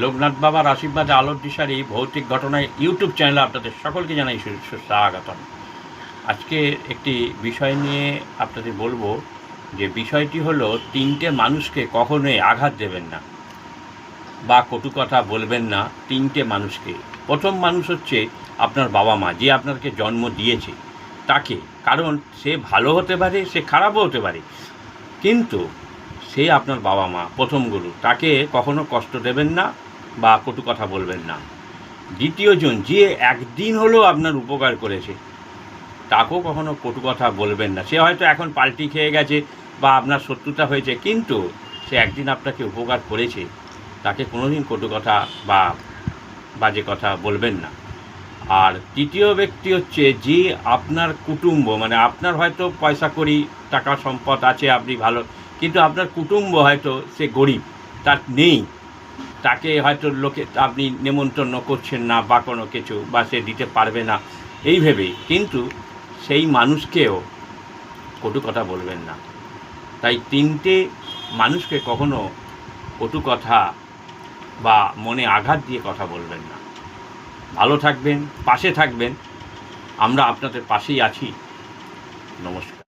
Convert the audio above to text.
লোকনাথ বাবার আশীর্বাদে আলোর দিশারি ভৌতিক ঘটনায় ইউটিউব চ্যানেলে আপনাদের সকলকে জানাই সুস্বাগতম। আজকে একটি বিষয় নিয়ে আপনাদের বলবো, যে বিষয়টি হলো তিনটে মানুষকে কখনোই আঘাত দেবেন না বা কটু কথা বলবেন না। তিনটে মানুষকে, প্রথম মানুষ হচ্ছে আপনার বাবা মা, যে আপনাকে জন্ম দিয়েছে তাকে। কারণ সে ভালো হতে পারে, সে খারাপও হতে পারে, কিন্তু সে আপনার বাবা মা, প্রথম গুরু। তাকে কখনো কষ্ট দেবেন না বা কটু কথা বলবেন না। দ্বিতীয়জন, যে একদিন হলেও আপনার উপকার করেছে, তাকেও কখনো কটু কথা বলবেন না। সে হয়তো এখন পাল্টি খেয়ে গেছে বা আপনার শত্রুতা হয়েছে, কিন্তু সে একদিন আপনাকে উপকার করেছে, তাকে কোনোদিন কটু কথা বা বাজে কথা বলবেন না। আর তৃতীয় ব্যক্তি হচ্ছে যে আপনার কুটুম্ব, মানে আপনার হয়তো পয়সা কড়ি টাকা সম্পদ আছে, আপনি ভালো, কিন্তু আপনার কুটুম্ব হয়তো সে গরিব, তার নেই, তাকে হয়তো লোকে আপনি নেমন্তন্ন করছেন না বা কোনো কিছু, বা সে দিতে পারবে না এই ভেবেই, কিন্তু সেই মানুষকেও কটু কথা বলবেন না। তাই তিনটে মানুষকে কখনো কটু কথা বা মনে আঘাত দিয়ে কথা বলবেন না। ভালো থাকবেন, পাশে থাকবেন, আমরা আপনাদের পাশেই আছি। নমস্কার।